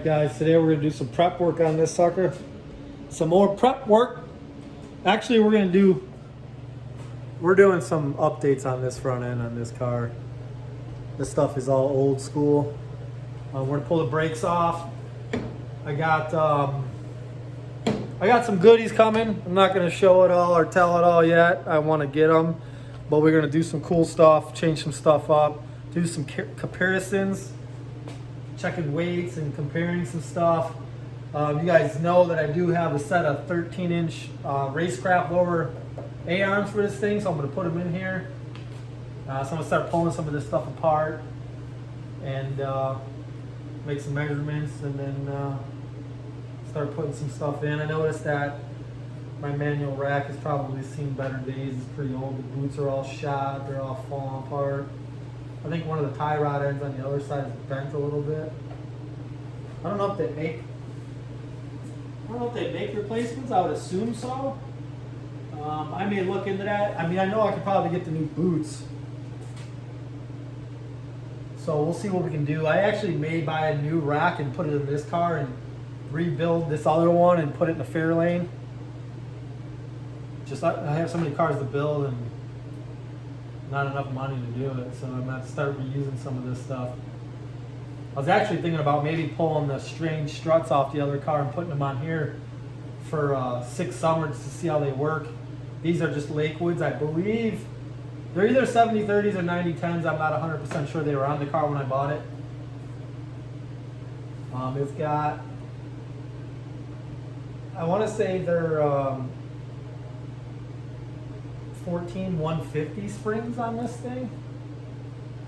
Alright guys, today we're going to do some prep work on this sucker. Some more prep work. Actually we're doing some updates on this front end on this car. This stuff is all old school. We're going to pull the brakes off. I got some goodies coming. I'm not going to show it all or tell it all yet. I want to get them. But we're going to do some cool stuff, change some stuff up, do some comparisons, checking weights and comparing some stuff. You guys know that I do have a set of 13-inch racecraft lower A-arms for this thing, so I'm going to put them in here. So I'm going to start pulling some of this stuff apart and make some measurements, and then start putting some stuff in. I noticed that my manual rack has probably seen better days. It's pretty old. The boots are all shot. They're all falling apart. I think one of the tie rod ends on the other side is bent a little bit. I don't know if they make replacements. I would assume so. I may look into that. I mean, I know I could probably get the new boots. So we'll see what we can do. I actually may buy a new rack and put it in this car and rebuild this other one and put it in a fair lane. Just I have so many cars to build and not enough money to do it, so I'm going to have to start reusing some of this stuff. I was actually thinking about maybe pulling the strange struts off the other car and putting them on here for 6 summers to see how they work. These are just Lakewoods, I believe. They're either 70-30s or 90-10s. I'm not 100% sure they were on the car when I bought it. It's got, I want to say they're 14 150 springs on this thing.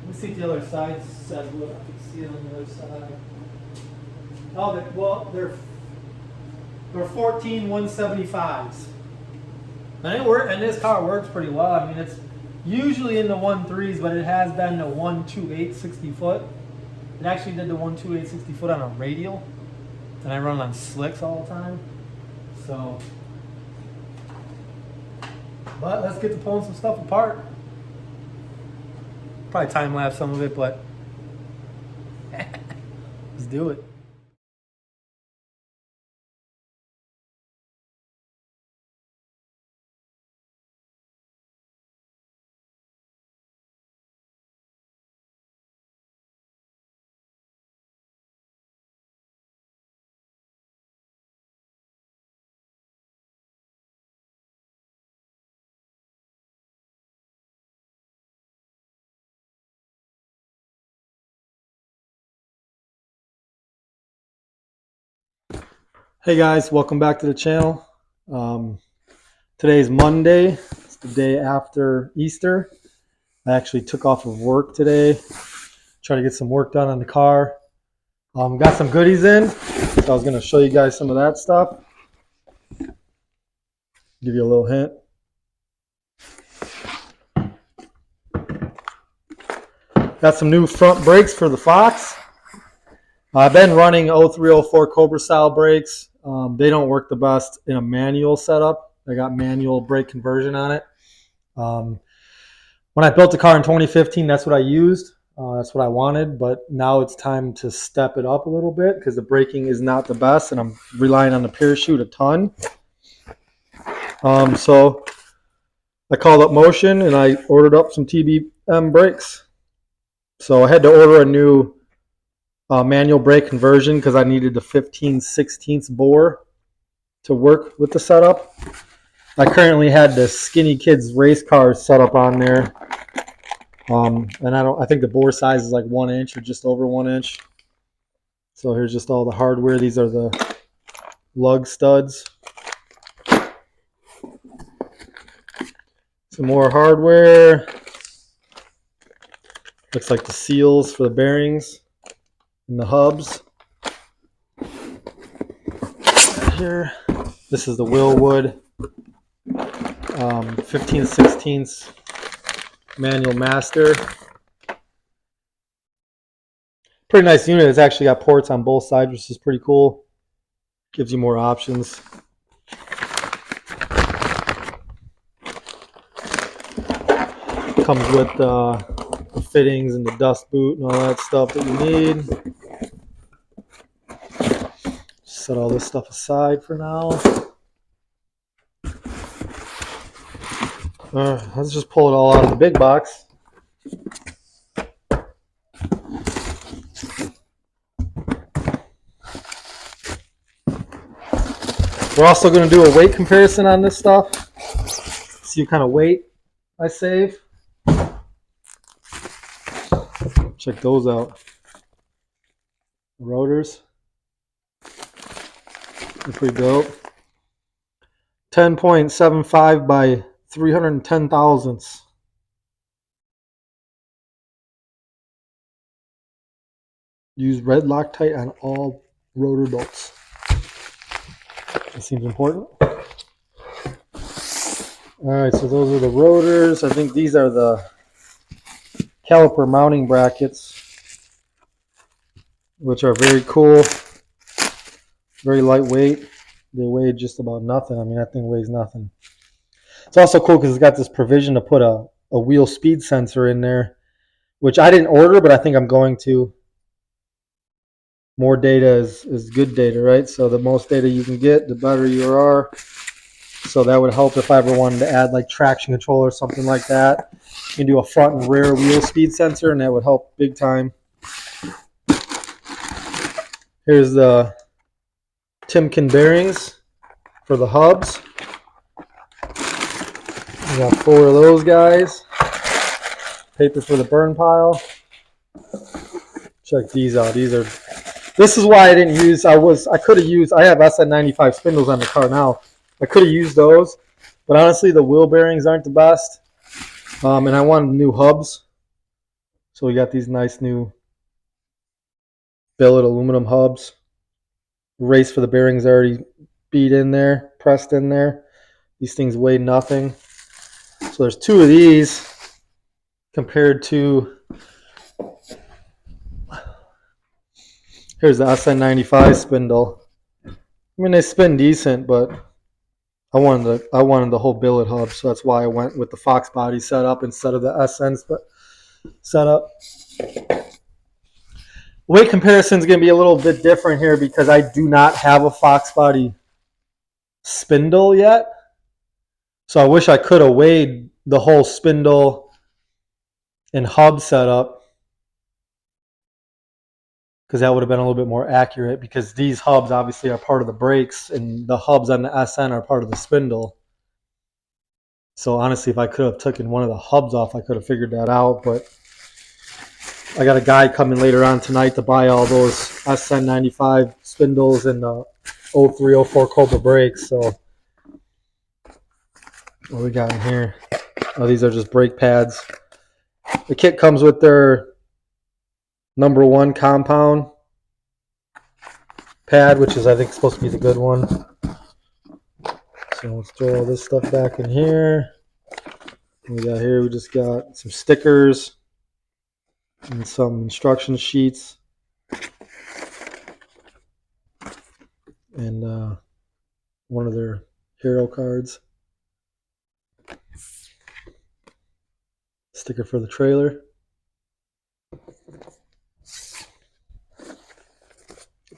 Let me see if the other side says what I can see it on the other side. Oh, they're 14 175s. And this car works pretty well. I mean, it's usually in the 1.3s, but it has been the 1.28 60 foot. It actually did the 1.28 60 foot on a radial, and I run on slicks all the time. So, but let's get to pulling some stuff apart. Probably time lapse some of it, but let's do it. Hey guys, welcome back to the channel. Today's Monday. It's the day after Easter. I actually took off of work today, try to get some work done on the car. Got some goodies in, so I was going to show you guys some of that stuff. Give you a little hint. Got some new front brakes for the Fox. I've been running 0304 Cobra style brakes. They don't work the best in a manual setup. I got manual brake conversion on it. When I built the car in 2015, that's what I used. That's what I wanted, but now it's time to step it up a little bit because the braking is not the best, and I'm relying on the parachute a ton. So I called up Motion and I ordered up some TBM brakes. So I had to order a new manual brake conversion because I needed the 15/16 bore to work with the setup. I currently had the Skinny Kids race cars set up on there, and I think the bore size is like 1 inch or just over 1 inch. So here's just all the hardware. These are the lug studs. Some more hardware. Looks like the seals for the bearings and the hubs. Here, this is the Willwood 15/16 manual master. Pretty nice unit. It's actually got ports on both sides, which is pretty cool. Gives you more options. Comes with the fittings and the dust boot and all that stuff that you need. set all this stuff aside for now. Let's just pull it all out of the big box. We're also going to do a weight comparison on this stuff. See what kind of weight I save. Check those out. Rotors. They're pretty dope. 10.75 by 310 thousandths. Use red Loctite on all rotor bolts. That seems important. Alright, so those are the rotors. I think these are the caliper mounting brackets, which are very cool. Very lightweight. They weigh just about nothing. I mean, that thing weighs nothing. It's also cool because it's got this provision to put a wheel speed sensor in there, which I didn't order, but I think I'm going to. More data is good data, right? So the most data you can get, the better you are. So that would help if I ever wanted to add like traction control or something like that. You can do a front and rear wheel speed sensor, and that would help big time. Here's the Timken bearings for the hubs. We got 4 of those guys. Paper for the burn pile. Check these out. This is why I didn't use, I could have used, I have SN95 spindles on the car now. I could have used those, but honestly the wheel bearings aren't the best. And I wanted new hubs. So we got these nice new billet aluminum hubs. Race for the bearings already beat in there, pressed in there. These things weigh nothing. So there's 2 of these compared to, here's the SN95 spindle. I mean, they spin decent, but I wanted the whole billet hub, so that's why I went with the Foxbody setup instead of the SN setup. Weight comparison is going to be a little bit different here because I do not have a Foxbody spindle yet. So I wish I could have weighed the whole spindle and hub setup, because that would have been a little bit more accurate, because these hubs obviously are part of the brakes and the hubs on the SN are part of the spindle. So honestly, if I could have taken one of the hubs off, I could have figured that out, but I got a guy coming later on tonight to buy all those SN95 spindles and the 0304 Cobra brakes. So what we got in here? Oh, these are just brake pads. The kit comes with their #1 compound pad, which is, I think, supposed to be the good one. So let's throw all this stuff back in here. We got here, we just got some stickers and some instruction sheets and one of their hero cards. Sticker for the trailer.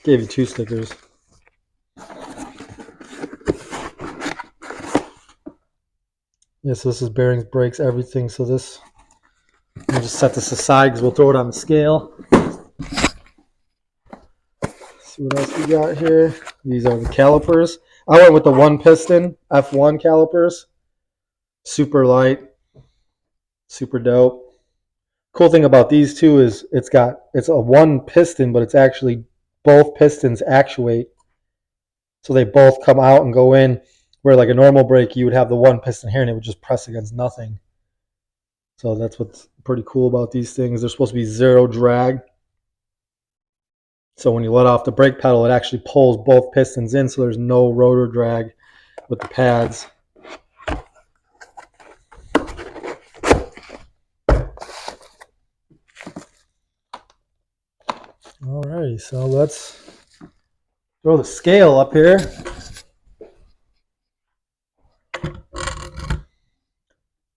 Gave you 2 stickers. Yes, this is bearings, brakes, everything. So this, we'll just set this aside because we'll throw it on the scale. See what else we got here. These are the calipers. I went with the 1 piston F1 calipers. Super light, super dope. Cool thing about these two is it's a 1 piston, but it's actually both pistons actuate. So they both come out and go in, where like a normal brake, you would have the 1 piston here and it would just press against nothing. So that's what's pretty cool about these things. They're supposed to be 0 drag. So when you let off the brake pedal, it actually pulls both pistons in, so there's no rotor drag with the pads. Alrighty, so let's throw the scale up here.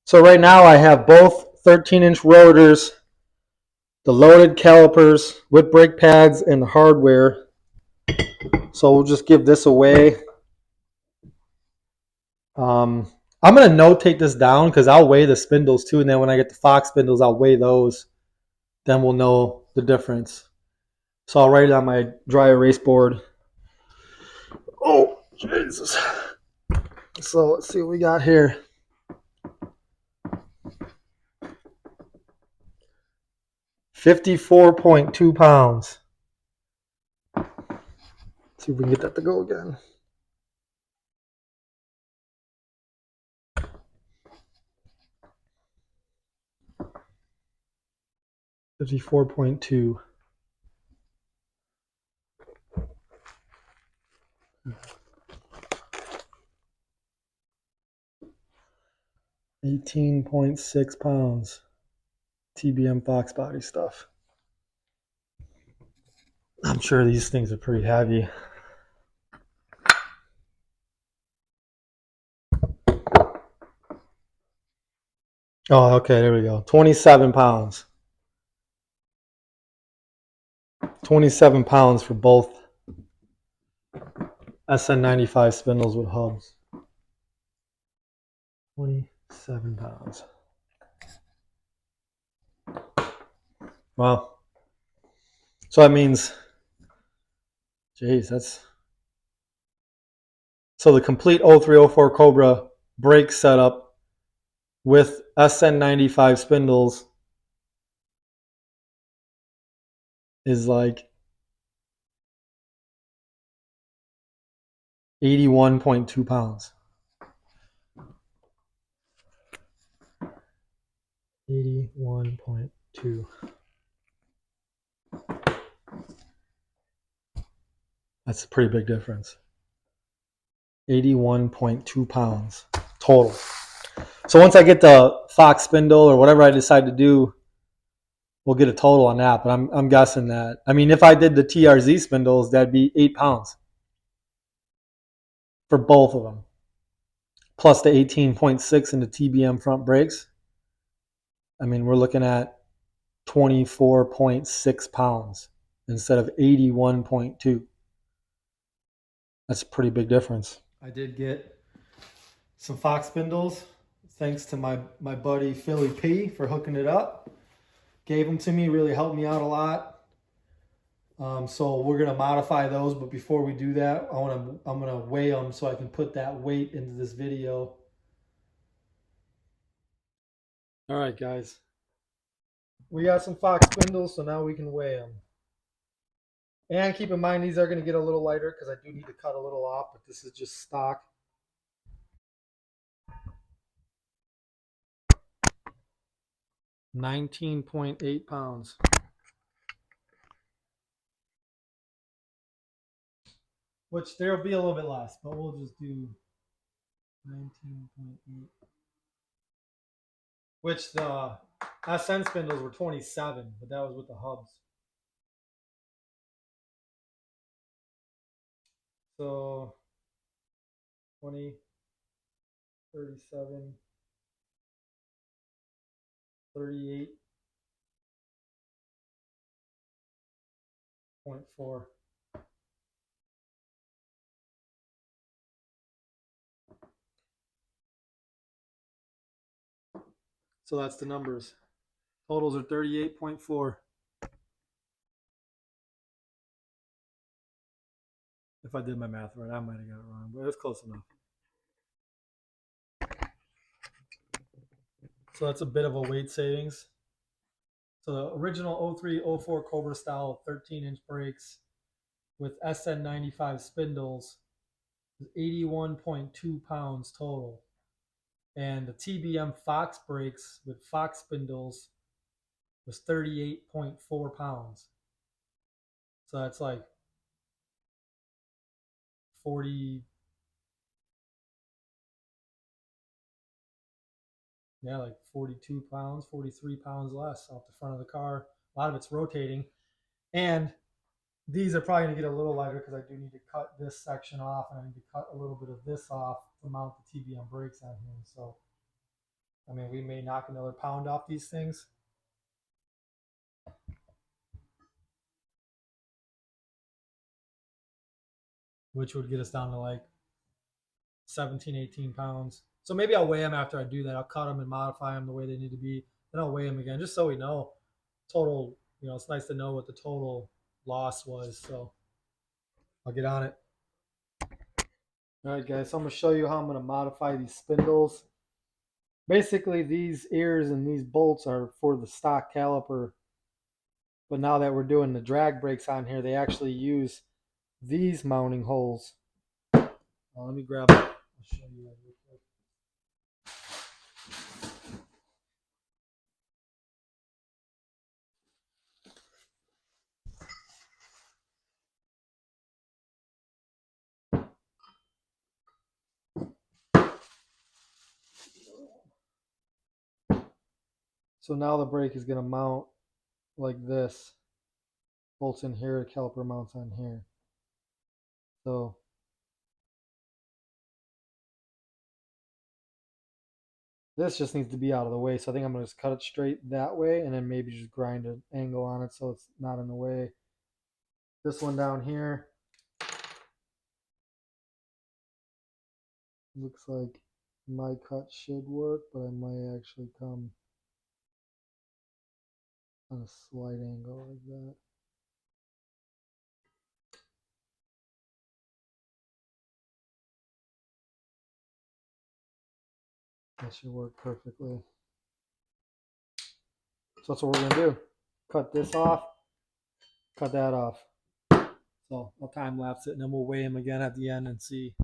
So right now I have both 13-inch rotors, the loaded calipers with brake pads and the hardware So we'll just give this away. I'm going to notate this down because I'll weigh the spindles too. And then when I get the Fox spindles, I'll weigh those. Then we'll know the difference. So I'll write it on my dry erase board. Oh, Jesus. So let's see what we got here. 54.2 pounds. Let's see if we can get that to go again. $54.2. £18.6. TBM Foxbody stuff. I'm sure these things are pretty heavy. Oh, okay, there we go. 27 pounds. 27 pounds for both SN95 spindles with hubs. 27 pounds. Wow. So that means, geez, that's... So the complete 0304 Cobra brake setup with SN95 spindles is like 81.2 pounds. 81.2. That's a pretty big difference. 81.2 pounds total. So once I get the Fox spindle or whatever I decide to do, we'll get a total on that. But I'm guessing that. I mean, if I did the TRZ spindles, that'd be 8 pounds for both of them. Plus the 18.6 in the TBM front brakes. I mean, we're looking at 24.6 pounds instead of 81.2. That's a pretty big difference. I did get some Fox spindles thanks to my buddy Philly P for hooking it up. Gave them to me, really helped me out a lot. So we're gonna modify those, but before we do that, I'm gonna weigh them so I can put that weight into this video. All right, guys. We got some Fox spindles, so now we can weigh them. And keep in mind, these are gonna get a little lighter because I do need to cut a little off, but this is just stock. 19.8 pounds. Which there'll be a little bit less, but we'll just do 19.8. Which the SN spindles were 27, but that was with the hubs. So 20, 37, 38.4. So that's the numbers. Totals are 38.4. If I did my math right, I might have got it wrong, but it's close enough. So that's a bit of a weight savings. So the original 0304 Cobra style 13-inch brakes with SN95 spindles is 81.2 pounds total. And the TBM Fox brakes with Fox spindles was 38.4 pounds. So that's like 40, yeah, like 42 pounds, 43 pounds less off the front of the car. A lot of it's rotating. And these are probably going to get a little lighter because I do need to cut this section off and I need to cut a little bit of this off to mount the TBM brakes on here. So, I mean, we may knock another pound off these things. which would get us down to like 17, 18 pounds. So maybe I'll weigh them after I do that. I'll cut them and modify them the way they need to be. Then I'll weigh them again, just so we know total. It's nice to know what the total loss was. So I'll get on it. All right, guys. So I'm gonna show you how I'm gonna modify these spindles. Basically, these ears and these bolts are for the stock caliper. But now that we're doing the drag brakes on here, they actually use these mounting holes. Let me grab it. I'll show you that real quick. So now the brake is going to mount like this. Bolts in here, the caliper mounts on here. So this just needs to be out of the way. So I think I'm going to just cut it straight that way and then maybe just grind an angle on it so it's not in the way. This one down here looks like my cut should work, but I might actually come on a slight angle like that. That should work perfectly. So that's what we're going to do. Cut this off, cut that off. So I'll time lapse it and then we'll weigh him again at the end and see.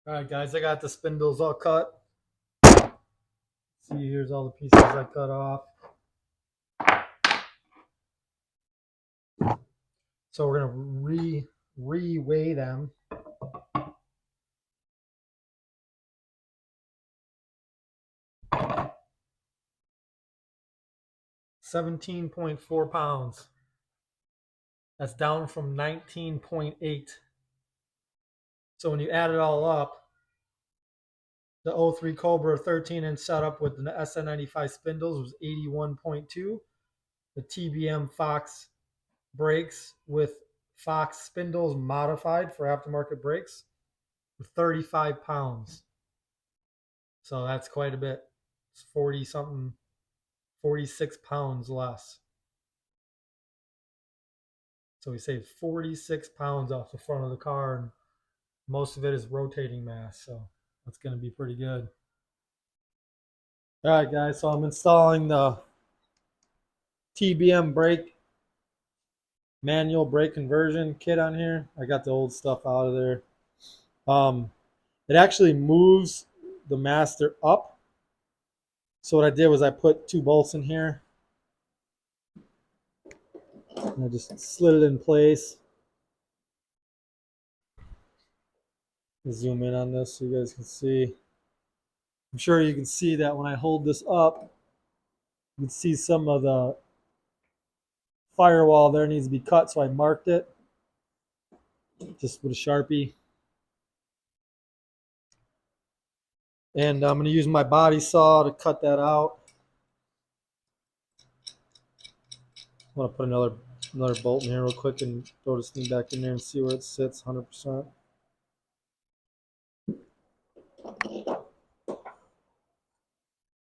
All right, guys, I got the spindles all cut. See, here's all the pieces I cut off. So we're gonna re-weigh them. £17.4. That's down from 19.8. So when you add it all up, the 03 Cobra 13-inch setup with the SN95 spindles was 81.2. The TBM Fox brakes with Fox spindles modified for aftermarket brakes were 35 pounds. So that's quite a bit. It's 40 something, 46 pounds less. So we saved 46 pounds off the front of the car, and most of it is rotating mass. So that's going to be pretty good. All right, guys. So I'm installing the TBM brake manual brake conversion kit on here. I got the old stuff out of there. It actually moves the master up. So what I did was I put 2 bolts in here. And I just slid it in place. Zoom in on this so you guys can see. I'm sure you can see that when I hold this up, you can see some of the firewall there needs to be cut, so I marked it just with a Sharpie. And I'm going to use my body saw to cut that out. I'm going to put another bolt in here real quick and throw this thing back in there and see where it sits 100%.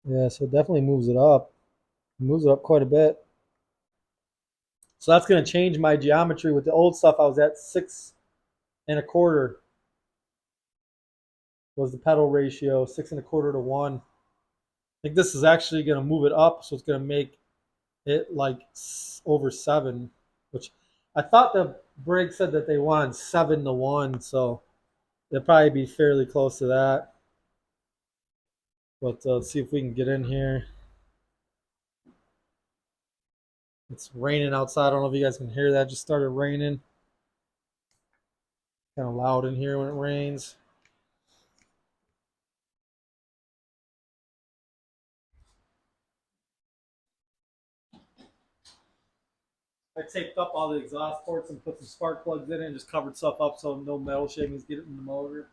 Yeah, so it definitely moves it up. It moves it up quite a bit. So that's going to change my geometry. With the old stuff, I was at 6 1/4 was the pedal ratio, 6 1/4 to 1. I think this is actually going to move it up, so it's going to make it like over 7, which I thought the brig said that they wanted 7 to 1, so it'll probably be fairly close to that. But let's see if we can get in here. It's raining outside. I don't know if you guys can hear that. It just started raining. Kind of loud in here when it rains. I taped up all the exhaust ports and put some spark plugs in it and just covered stuff up so no metal shavings get it in the motor.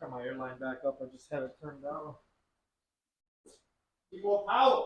Turn my airline back up. I just had it turned down. Keep more power.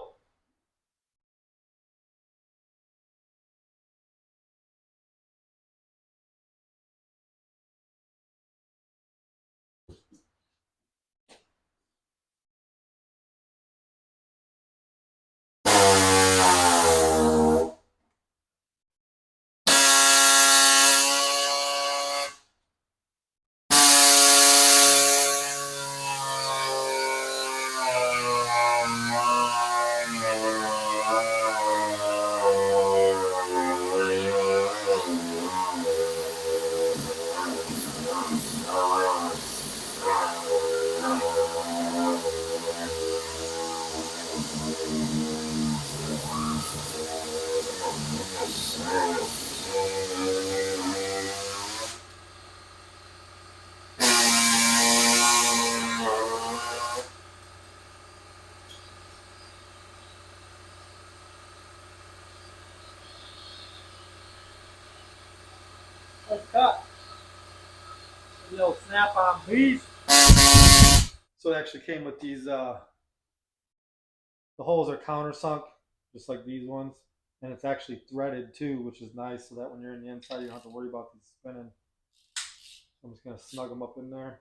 Let's cut. A little snap-on piece. So it actually came with these. The holes are countersunk, just like these ones, and it's actually threaded too, which is nice. So that when you're in the inside, you don't have to worry about these spinning. I'm just gonna snug them up in there.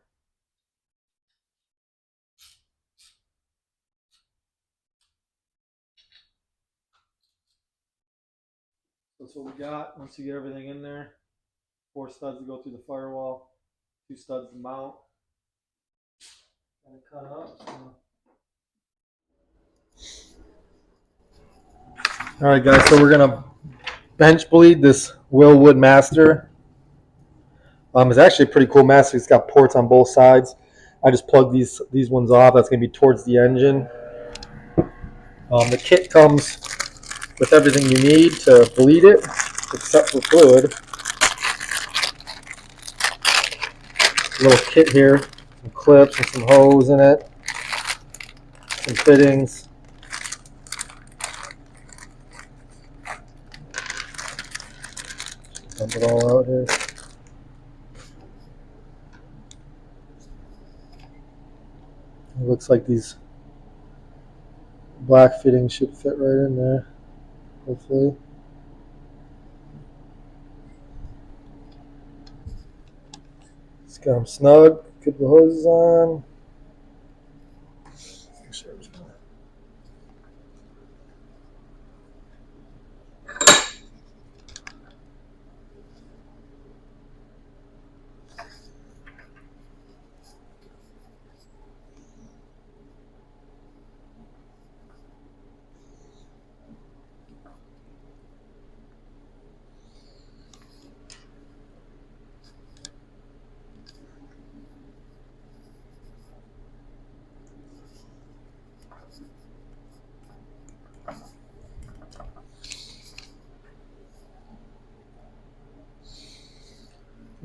That's what we got. Once you get everything in there, 4 studs to go through the firewall, 2 studs to mount. And cut up. All right, guys. So we're gonna bench bleed this Willwood Master. It's actually a pretty cool Master. It's got ports on both sides. I just plugged these ones off. That's gonna be towards the engine. The kit comes with everything you need to bleed it, except for fluid. A little kit here, some clips and some hose in it, some fittings. Dump it all out here. It looks like these black fittings should fit right in there, hopefully. Just got them snug, put the hoses on.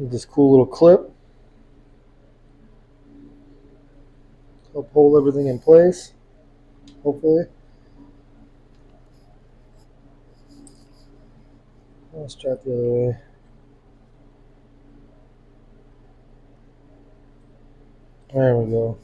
This cool little clip. Help hold everything in place, hopefully. Let's try it the other way. There we go.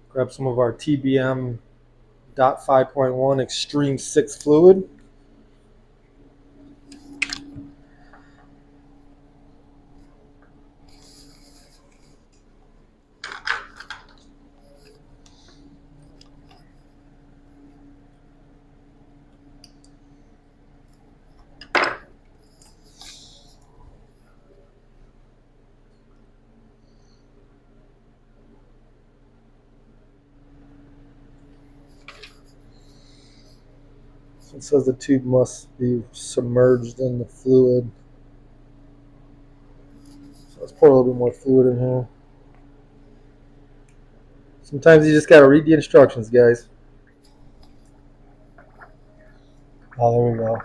Grab some of our TBM .5.1 Extreme 6 fluid. It says the tube must be submerged in the fluid. So let's pour a little bit more fluid in here. Sometimes you just gotta read the instructions, guys. Oh, there we go.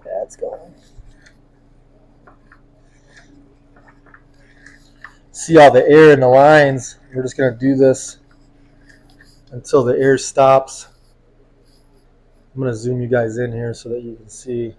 Yeah, it's going. See all the air in the lines. We're just gonna do this until the air stops. I'm gonna zoom you guys in here so that you can see.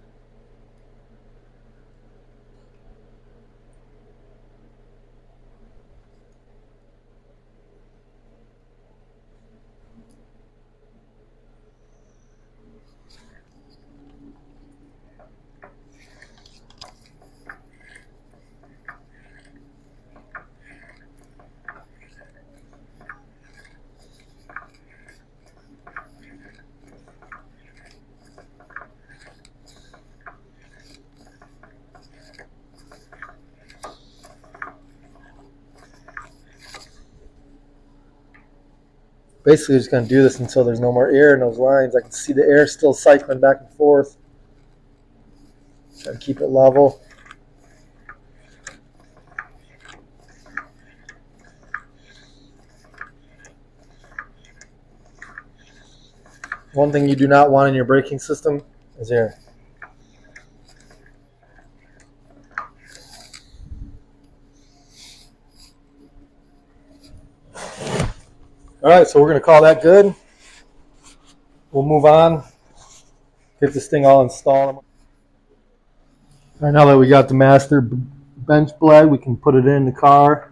Basically, just going to do this until there's no more air in those lines. I can see the air still cycling back and forth. Try to keep it level. One thing you do not want in your braking system is air. All right, so we're going to call that good. We'll move on. Get this thing all installed. All right, now that we got the master bench blade, we can put it in the car.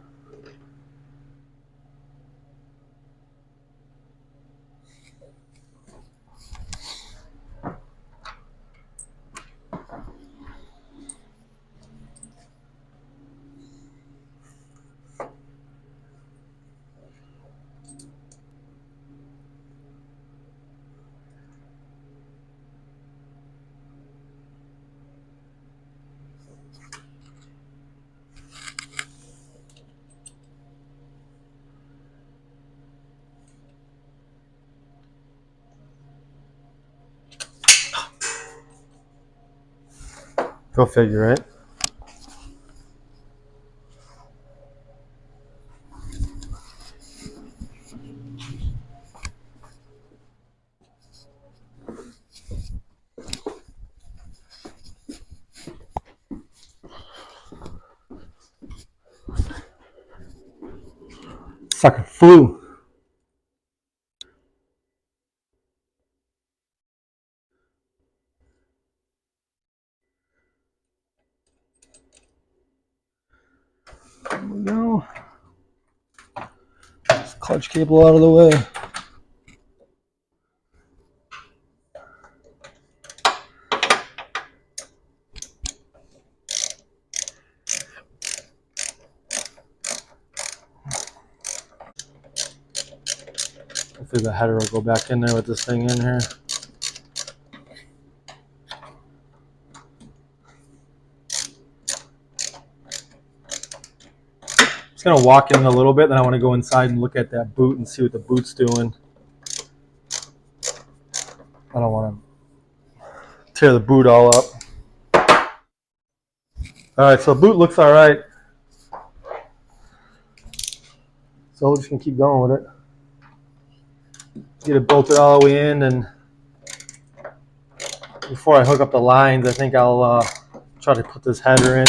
Go figure, right? Sucker flew. There we go. Just clutch cable out of the way. Hopefully the header will go back in there with this thing in here. Just gonna walk in a little bit, then I want to go inside and look at that boot and see what the boot's doing. I don't want to tear the boot all up. All right, so the boot looks all right. So we're just gonna keep going with it. Get it bolted all the way in, and before I hook up the lines, I think I'll try to put this header in.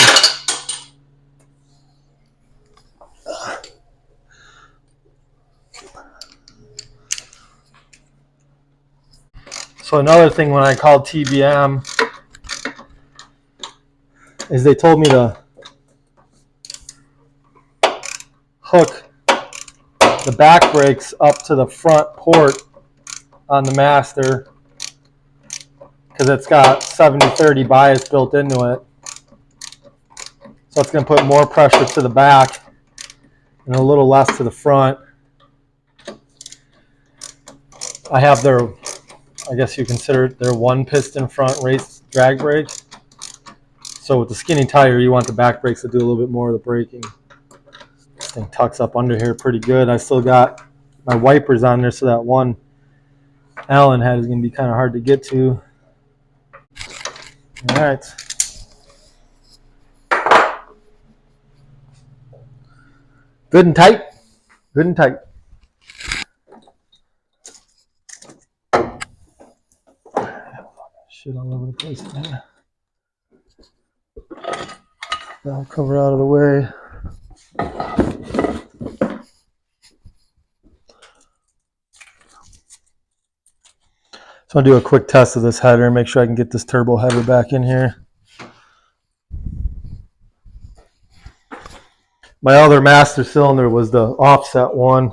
So another thing when I called TBM is they told me to hook the back brakes up to the front port on the master because it's got 70-30 bias built into it. So it's going to put more pressure to the back and a little less to the front. I have their, I guess you consider it their one piston front race drag brake. So with the skinny tire, you want the back brakes to do a little bit more of the braking. This thing tucks up under here pretty good. I still got my wipers on there, so that one Allen head is going to be kind of hard to get to. All right. Good and tight. Good and tight. Shit all over the place, man. I'll cover out of the way. So I'll do a quick test of this header and make sure I can get this turbo header back in here. My other master cylinder was the offset one,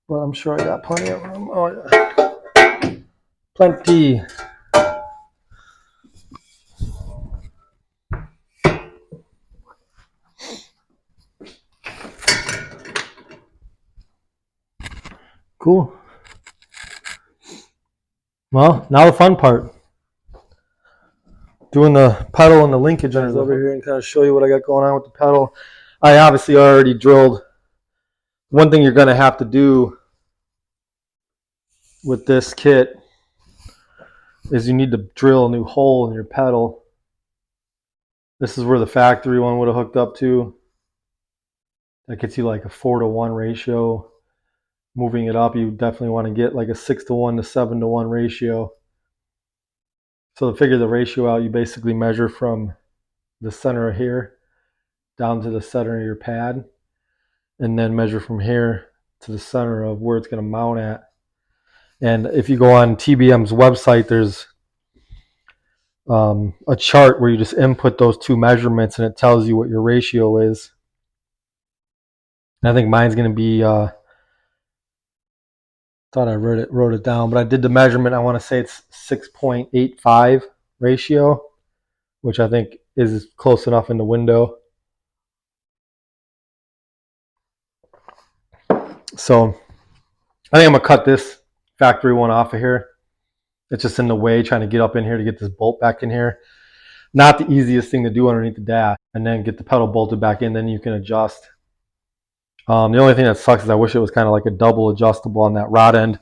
but I'm sure I got plenty of room. Oh yeah, plenty. Cool. Well, now the fun part. Doing the pedal and the linkage over here and kind of show you what I got going on with the pedal. I obviously already drilled. One thing you're going to have to do with this kit is you need to drill a new hole in your pedal. This is where the factory one would have hooked up to. That gets you like a 4-to-1 ratio. Moving it up, you definitely want to get like a 6-to-1 to 7-to-1 ratio. So to figure the ratio out, you basically measure from the center of here down to the center of your pad, and then measure from here to the center of where it's going to mount at. And if you go on TBM's website, there's a chart where you just input those two measurements and it tells you what your ratio is. And I think mine's going to be, thought I wrote it down, but I did the measurement. I want to say it's 6.85 ratio, which I think is close enough in the window. So I think I'm going to cut this factory one off of here. It's just in the way trying to get up in here to get this bolt back in here. Not the easiest thing to do underneath the dash. And then get the pedal bolted back in, then you can adjust. The only thing that sucks is I wish it was kind of like a double adjustable on that rod end.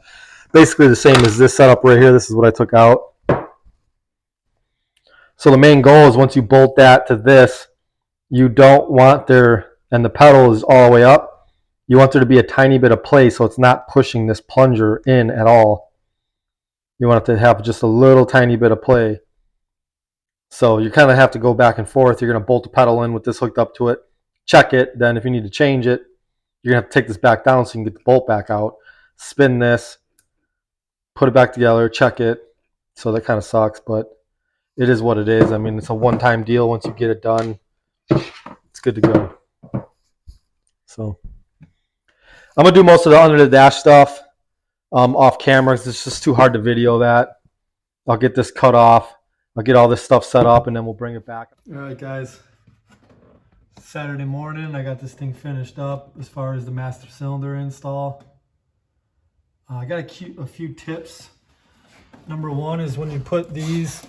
Basically the same as this setup right here. This is what I took out. So the main goal is once you bolt that to this, you don't want there, and the pedal is all the way up, you want there to be a tiny bit of play so it's not pushing this plunger in at all. You want it to have just a little tiny bit of play. So you kind of have to go back and forth. You're going to bolt the pedal in with this hooked up to it, check it, then if you need to change it, you're going to have to take this back down so you can get the bolt back out, spin this, put it back together, check it. So that kind of sucks, but it is what it is. I mean, it's a one-time deal. Once you get it done, it's good to go. So I'm going to do most of the under the dash stuff off camera. It's just too hard to video that. I'll get this cut off. I'll get all this stuff set up, and then we'll bring it back. All right, guys. Saturday morning, I got this thing finished up as far as the master cylinder install. I got a few tips. Number one is when you put these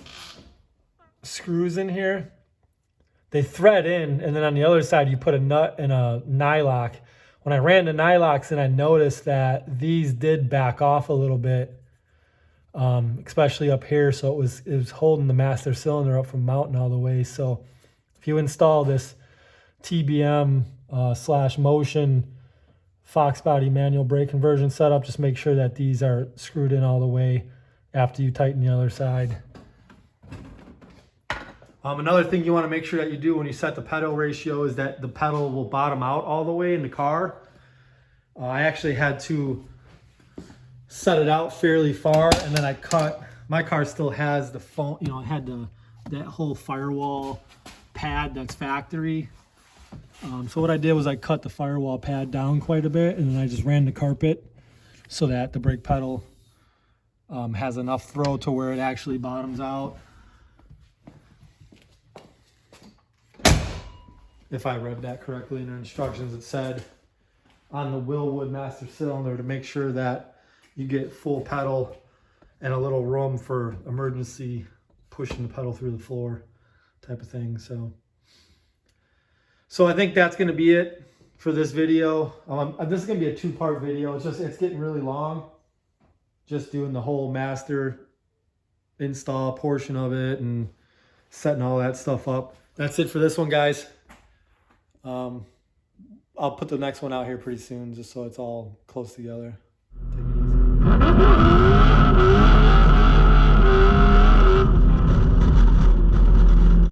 screws in here, they thread in, and then on the other side you put a nut and a nylock. When I ran the nylocks, and I noticed that these did back off a little bit, especially up here, so it was holding the master cylinder up from mounting all the way. So if you install this TBM / motion Foxbody manual brake conversion setup, just make sure that these are screwed in all the way after you tighten the other side. Another thing you want to make sure that you do when you set the pedal ratio is that the pedal will bottom out all the way in the car. I actually had to set it out fairly far, and then I cut. My car still has the phone, it had that whole firewall pad that's factory. So what I did was I cut the firewall pad down quite a bit, and then I just ran the carpet so that the brake pedal has enough throw to where it actually bottoms out. If I read that correctly in the instructions, it said on the Willwood master cylinder to make sure that you get full pedal and a little room for emergency pushing the pedal through the floor type of thing. So I think that's going to be it for this video. This is going to be a 2-part video. It's getting really long. just doing the whole master install portion of it and setting all that stuff up. That's it for this one, guys. I'll put the next one out here pretty soon just so it's all close together. Take it easy.